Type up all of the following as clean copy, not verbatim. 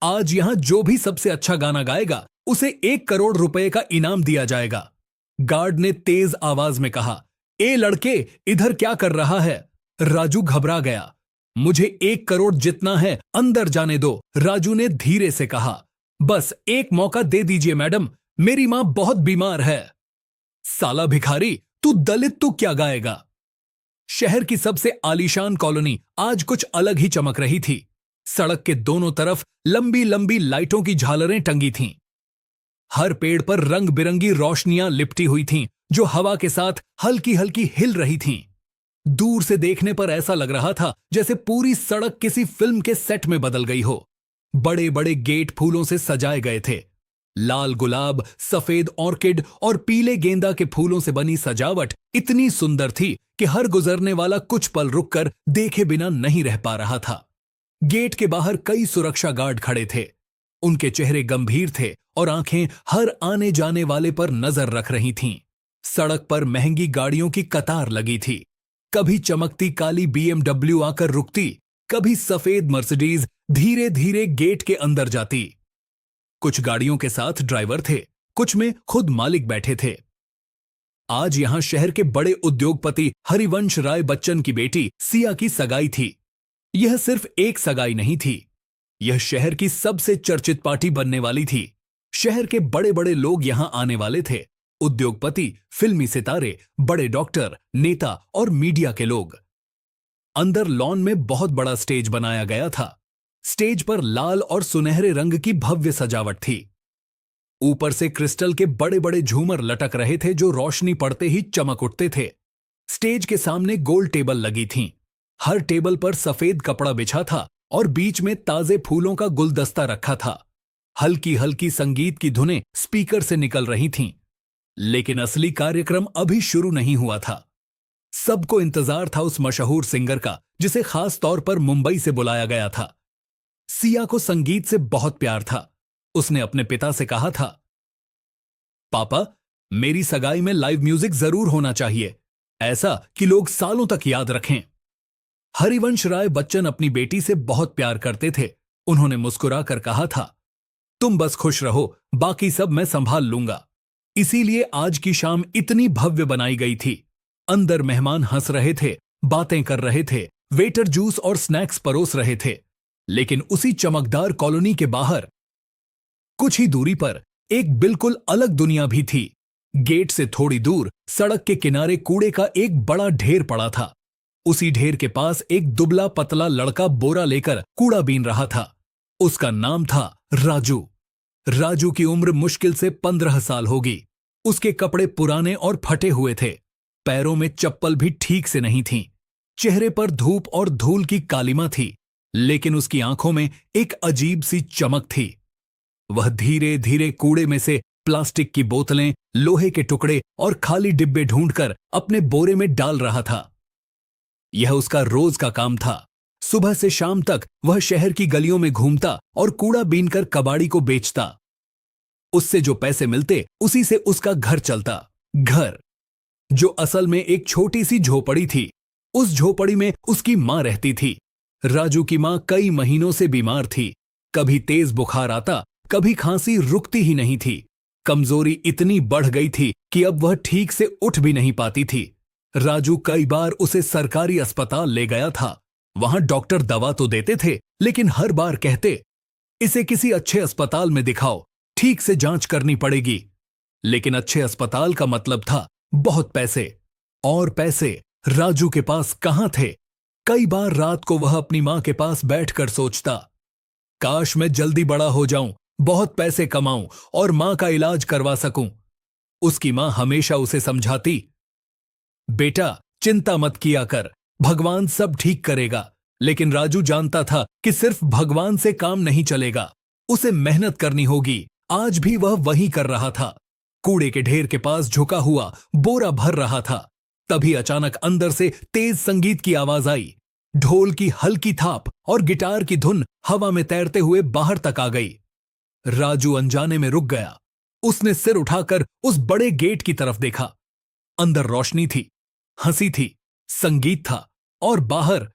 आज यहां जो भी सबसे अच्छा गाना गाएगा उसे 1 करोड़ रुपए का इनाम दिया जाएगा। गार्ड ने तेज आवाज में कहा, ए लड़के, इधर क्या कर रहा है? राजू घबरा गया। मुझे 1 करोड़ जितना है, अंदर जाने दो, राजू ने धीरे से कहा। बस एक मौका दे दीजिए मैडम, मेरी मां बहुत बीमार है। साला भिखारी, तू दलित तू क्या गाएगा? शहर की सबसे आलीशान कॉलोनी आज कुछ अलग ही चमक रही थी। सड़क के दोनों तरफ लंबी लंबी लाइटों की झालरें टंगी थीं। हर पेड़ पर रंग बिरंगी रोशनियां लिपटी हुई थीं, जो हवा के साथ हल्की हल्की हिल रही थीं। दूर से देखने पर ऐसा लग रहा था जैसे पूरी सड़क किसी फिल्म के सेट में बदल गई हो। बड़े बड़े गेट फूलों से सजाए गए थे। लाल गुलाब, सफेद ऑर्किड और पीले गेंदा के फूलों से बनी सजावट इतनी सुंदर थी कि हर गुजरने वाला कुछ पल रुककर देखे बिना नहीं रह पा रहा था। गेट के बाहर कई सुरक्षा गार्ड खड़े थे। उनके चेहरे गंभीर थे और आंखें हर आने जाने वाले पर नजर रख रही थीं। सड़क पर महंगी गाड़ियों की कतार लगी थी। कभी चमकती काली BMW आकर रुकती, कभी सफेद मर्सिडीज धीरे धीरे गेट के अंदर जाती। कुछ गाड़ियों के साथ ड्राइवर थे, कुछ में खुद मालिक बैठे थे। आज यहां शहर के बड़े उद्योगपति हरिवंश राय बच्चन की बेटी सिया की सगाई थी। यह सिर्फ एक सगाई नहीं थी, यह शहर की सबसे चर्चित पार्टी बनने वाली थी। शहर के बड़े बड़े लोग यहां आने वाले थे। उद्योगपति, फिल्मी सितारे, बड़े डॉक्टर, नेता और मीडिया के लोग। अंदर लॉन में बहुत बड़ा स्टेज बनाया गया था। स्टेज पर लाल और सुनहरे रंग की भव्य सजावट थी। ऊपर से क्रिस्टल के बड़े बड़े झूमर लटक रहे थे, जो रोशनी पड़ते ही चमक उठते थे। स्टेज के सामने गोल टेबल लगी थीं। हर टेबल पर सफेद कपड़ा बिछा था और बीच में ताजे फूलों का गुलदस्ता रखा था। हल्की हल्की संगीत की धुनें स्पीकर से निकल रही थीं। लेकिन असली कार्यक्रम अभी शुरू नहीं हुआ था। सबको इंतजार था उस मशहूर सिंगर का, जिसे खास तौर पर मुंबई से बुलाया गया था। सिया को संगीत से बहुत प्यार था। उसने अपने पिता से कहा था, पापा, मेरी सगाई में लाइव म्यूजिक जरूर होना चाहिए, ऐसा कि लोग सालों तक याद रखें। हरिवंश राय बच्चन अपनी बेटी से बहुत प्यार करते थे। उन्होंने मुस्कुराकर कहा था, तुम बस खुश रहो, बाकी सब मैं संभाल लूंगा। इसीलिए आज की शाम इतनी भव्य बनाई गई थी। अंदर मेहमान हंस रहे थे, बातें कर रहे थे, वेटर जूस और स्नैक्स परोस रहे थे। लेकिन उसी चमकदार कॉलोनी के बाहर कुछ ही दूरी पर एक बिल्कुल अलग दुनिया भी थी। गेट से थोड़ी दूर सड़क के किनारे कूड़े का एक बड़ा ढेर पड़ा था। उसी ढेर के पास एक दुबला पतला लड़का बोरा लेकर कूड़ा बीन रहा था। उसका नाम था राजू। राजू की उम्र मुश्किल से 15 साल होगी। उसके कपड़े पुराने और फटे हुए थे। पैरों में चप्पल भी ठीक से नहीं थी। चेहरे पर धूप और धूल की कालिमा थी, लेकिन उसकी आंखों में एक अजीब सी चमक थी। वह धीरे धीरे कूड़े में से प्लास्टिक की बोतलें, लोहे के टुकड़े और खाली डिब्बे ढूंढकर अपने बोरे में डाल रहा था। यह उसका रोज का काम था। सुबह से शाम तक वह शहर की गलियों में घूमता और कूड़ा बीनकर कबाड़ी को बेचता। उससे जो पैसे मिलते, उसी से उसका घर चलता। घर जो असल में एक छोटी सी झोपड़ी थी। उस झोपड़ी में उसकी मां रहती थी। राजू की मां कई महीनों से बीमार थी। कभी तेज बुखार आता, कभी खांसी रुकती ही नहीं थी। कमजोरी इतनी बढ़ गई थी कि अब वह ठीक से उठ भी नहीं पाती थी। राजू कई बार उसे सरकारी अस्पताल ले गया था। वहां डॉक्टर दवा तो देते थे, लेकिन हर बार कहते, इसे किसी अच्छे अस्पताल में दिखाओ, ठीक से जांच करनी पड़ेगी। लेकिन अच्छे अस्पताल का मतलब था बहुत पैसे, और पैसे राजू के पास कहां थे। कई बार रात को वह अपनी मां के पास बैठकर सोचता, काश मैं जल्दी बड़ा हो जाऊं, बहुत पैसे कमाऊं और मां का इलाज करवा सकूं। उसकी मां हमेशा उसे समझाती, बेटा चिंता मत किया कर, भगवान सब ठीक करेगा। लेकिन राजू जानता था कि सिर्फ भगवान से काम नहीं चलेगा, उसे मेहनत करनी होगी। आज भी वह वही कर रहा था। कूड़े के ढेर के पास झुका हुआ बोरा भर रहा था। तभी अचानक अंदर से तेज संगीत की आवाज आई। ढोल की हल्की थाप और गिटार की धुन हवा में तैरते हुए बाहर तक आ गई। राजू अनजाने में रुक गया। उसने सिर उठाकर उस बड़े गेट की तरफ देखा। अंदर रोशनी थी, हंसी थी, संगीत था और बाहर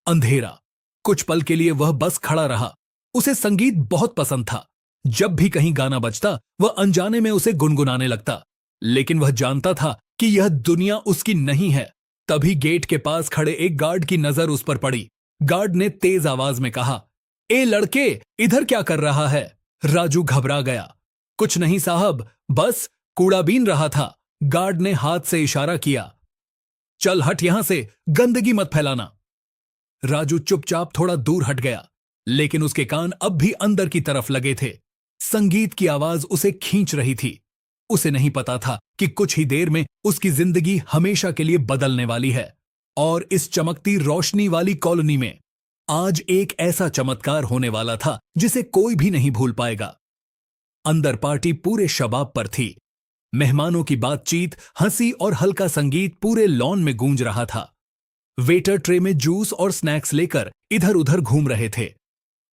अंधेरा। कुछ पल के लिए वह बस खड़ा रहा। उसे संगीत बहुत पसंद था। जब भी कहीं गाना बजता वह अनजाने में उसे गुनगुनाने लगता, लेकिन वह जानता था कि यह दुनिया उसकी नहीं है। तभी गेट के पास खड़े एक गार्ड की नजर उस पर पड़ी। गार्ड ने तेज आवाज में कहा, ए लड़के, इधर क्या कर रहा है? राजू घबरा गया। कुछ नहीं साहब, बस कूड़ा बीन रहा था। गार्ड ने हाथ से इशारा किया। चल हट यहां से, गंदगी मत फैलाना। राजू चुपचाप थोड़ा दूर हट गया, लेकिन उसके कान अब भी अंदर की तरफ लगे थे। संगीत की आवाज उसे खींच रही थी। उसे नहीं पता था कि कुछ ही देर में उसकी जिंदगी हमेशा के लिए बदलने वाली है। और इस चमकती रोशनी वाली कॉलोनी में आज एक ऐसा चमत्कार होने वाला था जिसे कोई भी नहीं भूल पाएगा। अंदर पार्टी पूरे शबाब पर थी। मेहमानों की बातचीत, हंसी और हल्का संगीत पूरे लॉन में गूंज रहा था। वेटर ट्रे में जूस और स्नैक्स लेकर इधर उधर घूम रहे थे।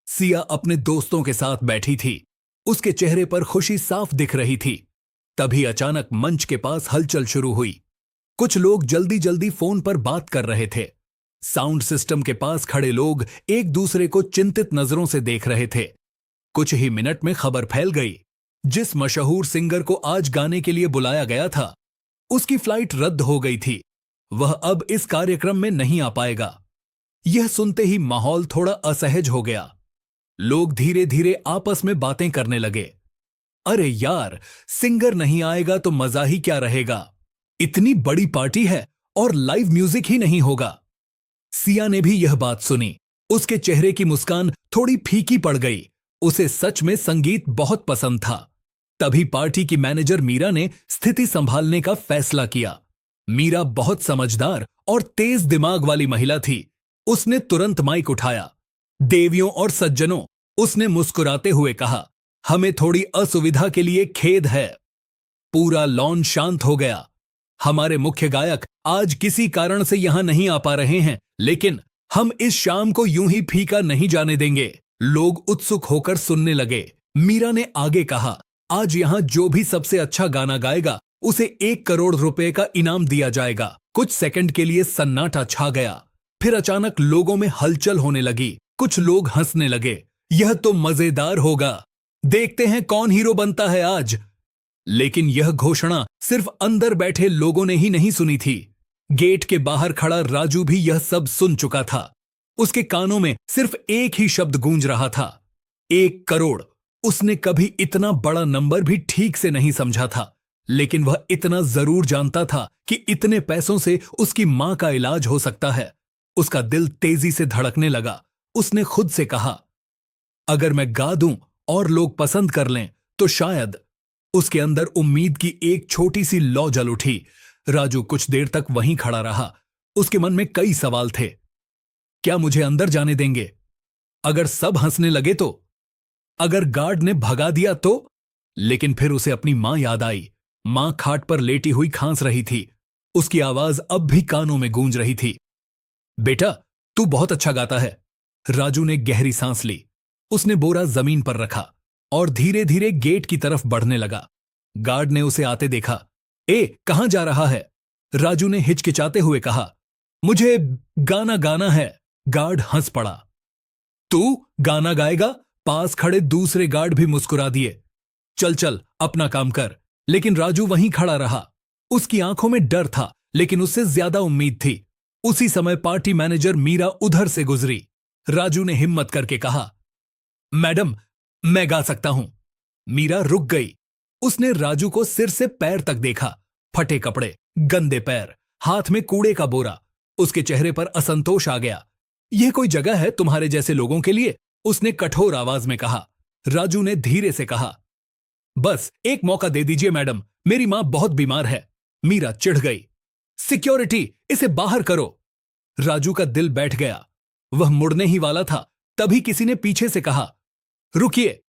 सिया अपने दोस्तों के साथ बैठी थी। उसके चेहरे पर खुशी साफ दिख रही थी। तभी अचानक मंच के पास हलचल शुरू हुई। कुछ लोग जल्दी जल्दी फोन पर बात कर रहे थे। साउंड सिस्टम के पास खड़े लोग एक दूसरे को चिंतित नजरों से देख रहे थे। कुछ ही मिनट में खबर फैल गई। जिस मशहूर सिंगर को आज गाने के लिए बुलाया गया था, उसकी फ्लाइट रद्द हो गई थी। वह अब इस कार्यक्रम में नहीं आ पाएगा। यह सुनते ही माहौल थोड़ा असहज हो गया। लोग धीरे धीरे आपस में बातें करने लगे। अरे यार, सिंगर नहीं आएगा तो मजा ही क्या रहेगा। इतनी बड़ी पार्टी है और लाइव म्यूजिक ही नहीं होगा। सिया ने भी यह बात सुनी। उसके चेहरे की मुस्कान थोड़ी फीकी पड़ गई। उसे सच में संगीत बहुत पसंद था। तभी पार्टी की मैनेजर मीरा ने स्थिति संभालने का फैसला किया। मीरा बहुत समझदार और तेज दिमाग वाली महिला थी। उसने तुरंत माइक उठाया। देवियों और सज्जनों, उसने मुस्कुराते हुए कहा, हमें थोड़ी असुविधा के लिए खेद है। पूरा लॉन शांत हो गया। हमारे मुख्य गायक आज किसी कारण से यहां नहीं आ पा रहे हैं, लेकिन हम इस शाम को यूं ही फीका नहीं जाने देंगे। लोग उत्सुक होकर सुनने लगे। मीरा ने आगे कहा, आज यहां जो भी सबसे अच्छा गाना गाएगा उसे 1 करोड़ रुपए का इनाम दिया जाएगा। कुछ सेकंड के लिए सन्नाटा छा गया। फिर अचानक लोगों में हलचल होने लगी। कुछ लोग हंसने लगे। यह तो मजेदार होगा, देखते हैं कौन हीरो बनता है आज। लेकिन यह घोषणा सिर्फ अंदर बैठे लोगों ने ही नहीं सुनी थी। गेट के बाहर खड़ा राजू भी यह सब सुन चुका था। उसके कानों में सिर्फ एक ही शब्द गूंज रहा था, 1 करोड़। उसने कभी इतना बड़ा नंबर भी ठीक से नहीं समझा था, लेकिन वह इतना जरूर जानता था कि इतने पैसों से उसकी मां का इलाज हो सकता है। उसका दिल तेजी से धड़कने लगा। उसने खुद से कहा, अगर मैं गा दूं और लोग पसंद कर लें तो शायद। उसके अंदर उम्मीद की एक छोटी सी लौ जल उठी। राजू कुछ देर तक वहीं खड़ा रहा। उसके मन में कई सवाल थे। क्या मुझे अंदर जाने देंगे? अगर सब हंसने लगे तो? अगर गार्ड ने भगा दिया तो? लेकिन फिर उसे अपनी मां याद आई। मां खाट पर लेटी हुई खांस रही थी। उसकी आवाज अब भी कानों में गूंज रही थी। बेटा, तू बहुत अच्छा गाता है। राजू ने गहरी सांस ली। उसने बोरा जमीन पर रखा और धीरे धीरे गेट की तरफ बढ़ने लगा। गार्ड ने उसे आते देखा। ए, कहां जा रहा है? राजू ने हिचकिचाते हुए कहा, मुझे गाना गाना है। गार्ड हंस पड़ा। तू गाना गाएगा? पास खड़े दूसरे गार्ड भी मुस्कुरा दिए। चल चल, अपना काम कर। लेकिन राजू वहीं खड़ा रहा। उसकी आंखों में डर था, लेकिन उससे ज्यादा उम्मीद थी। उसी समय पार्टी मैनेजर मीरा उधर से गुजरी। राजू ने हिम्मत करके कहा, मैडम, मैं गा सकता हूं। मीरा रुक गई। उसने राजू को सिर से पैर तक देखा। फटे कपड़े, गंदे पैर, हाथ में कूड़े का बोरा। उसके चेहरे पर असंतोष आ गया। यह कोई जगह है तुम्हारे जैसे लोगों के लिए? उसने कठोर आवाज में कहा। राजू ने धीरे से कहा, बस एक मौका दे दीजिए मैडम, मेरी मां बहुत बीमार है। मीरा चिढ़ गई। सिक्योरिटी, इसे बाहर करो। राजू का दिल बैठ गया। वह मुड़ने ही वाला था, तभी किसी ने पीछे से कहा, रुकिए।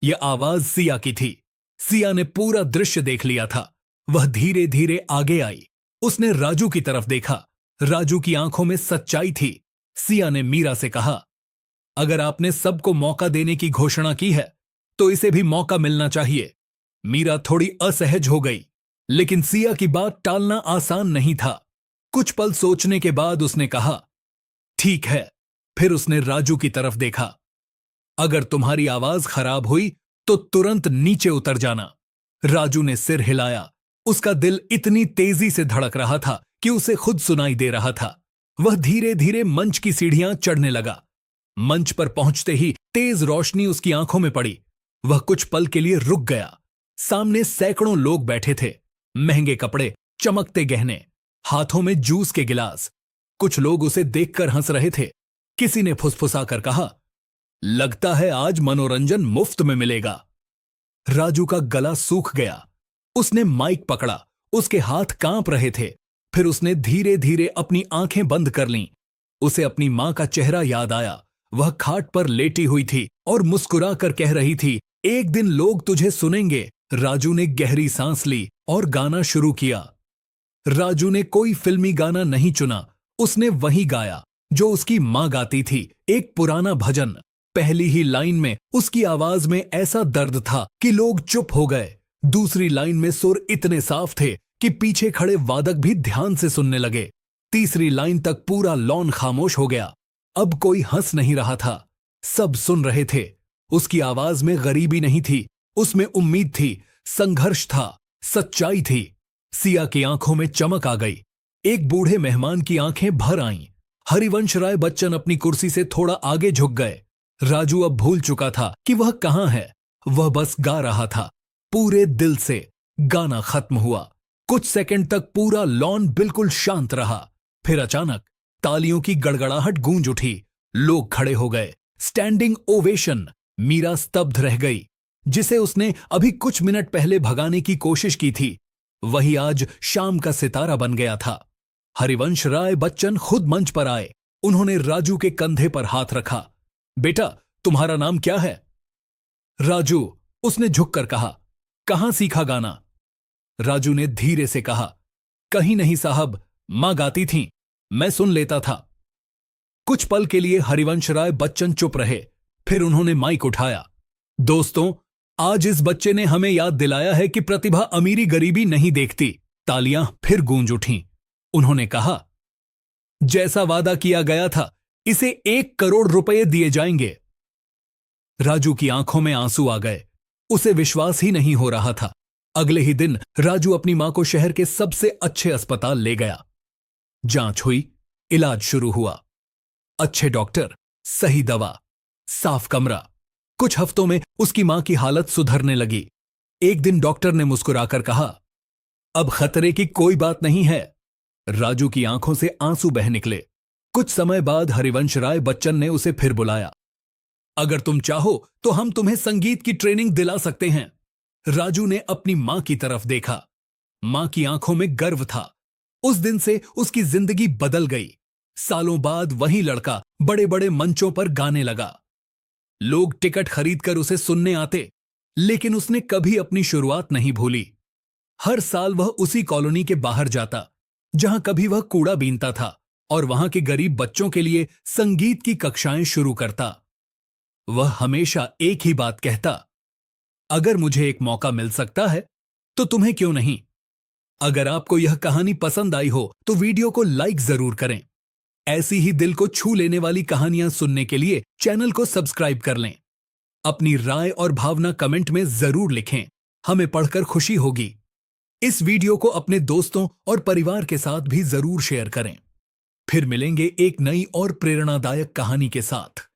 यह आवाज सिया की थी। सिया ने पूरा दृश्य देख लिया था। वह धीरे धीरे आगे आई। उसने राजू की तरफ देखा। राजू की आंखों में सच्चाई थी। सिया ने मीरा से कहा, अगर आपने सबको मौका देने की घोषणा की है तो इसे भी मौका मिलना चाहिए। मीरा थोड़ी असहज हो गई, लेकिन सिया की बात टालना आसान नहीं था। कुछ पल सोचने के बाद उसने कहा, ठीक है। फिर उसने राजू की तरफ देखा। अगर तुम्हारी आवाज खराब हुई तो तुरंत नीचे उतर जाना। राजू ने सिर हिलाया। उसका दिल इतनी तेजी से धड़क रहा था कि उसे खुद सुनाई दे रहा था। वह धीरे धीरे मंच की सीढ़ियां चढ़ने लगा। मंच पर पहुंचते ही तेज रोशनी उसकी आंखों में पड़ी। वह कुछ पल के लिए रुक गया। सामने सैकड़ों लोग बैठे थे। महंगे कपड़े, चमकते गहने, हाथों में जूस के गिलास। कुछ लोग उसे देखकर हंस रहे थे। किसी ने फुसफुसाकर कहा, लगता है आज मनोरंजन मुफ्त में मिलेगा। राजू का गला सूख गया। उसने माइक पकड़ा। उसके हाथ कांप रहे थे। फिर उसने धीरे धीरे अपनी आंखें बंद कर लीं। उसे अपनी मां का चेहरा याद आया। वह खाट पर लेटी हुई थी और मुस्कुरा कर कह रही थी, एक दिन लोग तुझे सुनेंगे। राजू ने गहरी सांस ली और गाना शुरू किया। राजू ने कोई फिल्मी गाना नहीं चुना। उसने वही गाया जो उसकी मां गाती थी, एक पुराना भजन। पहली ही लाइन में उसकी आवाज में ऐसा दर्द था कि लोग चुप हो गए। दूसरी लाइन में सुर इतने साफ थे कि पीछे खड़े वादक भी ध्यान से सुनने लगे। तीसरी लाइन तक पूरा लॉन खामोश हो गया। अब कोई हंस नहीं रहा था। सब सुन रहे थे। उसकी आवाज में गरीबी नहीं थी, उसमें उम्मीद थी, संघर्ष था, सच्चाई थी। सिया की आंखों में चमक आ गई। एक बूढ़े मेहमान की आंखें भर आईं। हरिवंश राय बच्चन अपनी कुर्सी से थोड़ा आगे झुक गए। राजू अब भूल चुका था कि वह कहां है। वह बस गा रहा था, पूरे दिल से। गाना खत्म हुआ। कुछ सेकंड तक पूरा लॉन बिल्कुल शांत रहा। फिर अचानक तालियों की गड़गड़ाहट गूंज उठी। लोग खड़े हो गए। Standing ovation. मीरा स्तब्ध रह गई। जिसे उसने अभी कुछ मिनट पहले भगाने की कोशिश की थी, वही आज शाम का सितारा बन गया था। हरिवंश राय बच्चन खुद मंच पर आए। उन्होंने राजू के कंधे पर हाथ रखा। बेटा, तुम्हारा नाम क्या है? राजू, उसने झुककर कहा। कहां सीखा गाना? राजू ने धीरे से कहा, कहीं नहीं साहब, मां गाती थीं, मैं सुन लेता था। कुछ पल के लिए हरिवंश राय बच्चन चुप रहे। फिर उन्होंने माइक उठाया। दोस्तों, आज इस बच्चे ने हमें याद दिलाया है कि प्रतिभा अमीरी गरीबी नहीं देखती। तालियां फिर गूंज उठीं। उन्होंने कहा, जैसा वादा किया गया था, इसे 1 करोड़ रुपए दिए जाएंगे। राजू की आंखों में आंसू आ गए। उसे विश्वास ही नहीं हो रहा था। अगले ही दिन राजू अपनी मां को शहर के सबसे अच्छे अस्पताल ले गया। जांच हुई, इलाज शुरू हुआ। अच्छे डॉक्टर, सही दवा, साफ कमरा। कुछ हफ्तों में उसकी मां की हालत सुधरने लगी। एक दिन डॉक्टर ने मुस्कुराकर कहा, अब खतरे की कोई बात नहीं है। राजू की आंखों से आंसू बह निकले। कुछ समय बाद हरिवंश राय बच्चन ने उसे फिर बुलाया। अगर तुम चाहो तो हम तुम्हें संगीत की ट्रेनिंग दिला सकते हैं। राजू ने अपनी मां की तरफ देखा। मां की आंखों में गर्व था। उस दिन से उसकी जिंदगी बदल गई। सालों बाद वही लड़का बड़े बड़े मंचों पर गाने लगा। लोग टिकट खरीदकर उसे सुनने आते, लेकिन उसने कभी अपनी शुरुआत नहीं भूली। हर साल वह उसी कॉलोनी के बाहर जाता जहां कभी वह कूड़ा बीनता था और वहां के गरीब बच्चों के लिए संगीत की कक्षाएं शुरू करता। वह हमेशा एक ही बात कहता, अगर मुझे एक मौका मिल सकता है तो तुम्हें क्यों नहीं। अगर आपको यह कहानी पसंद आई हो तो वीडियो को लाइक जरूर करें। ऐसी ही दिल को छू लेने वाली कहानियां सुनने के लिए चैनल को सब्सक्राइब कर लें। अपनी राय और भावना कमेंट में जरूर लिखें, हमें पढ़कर खुशी होगी। इस वीडियो को अपने दोस्तों और परिवार के साथ भी जरूर शेयर करें। फिर मिलेंगे एक नई और प्रेरणादायक कहानी के साथ।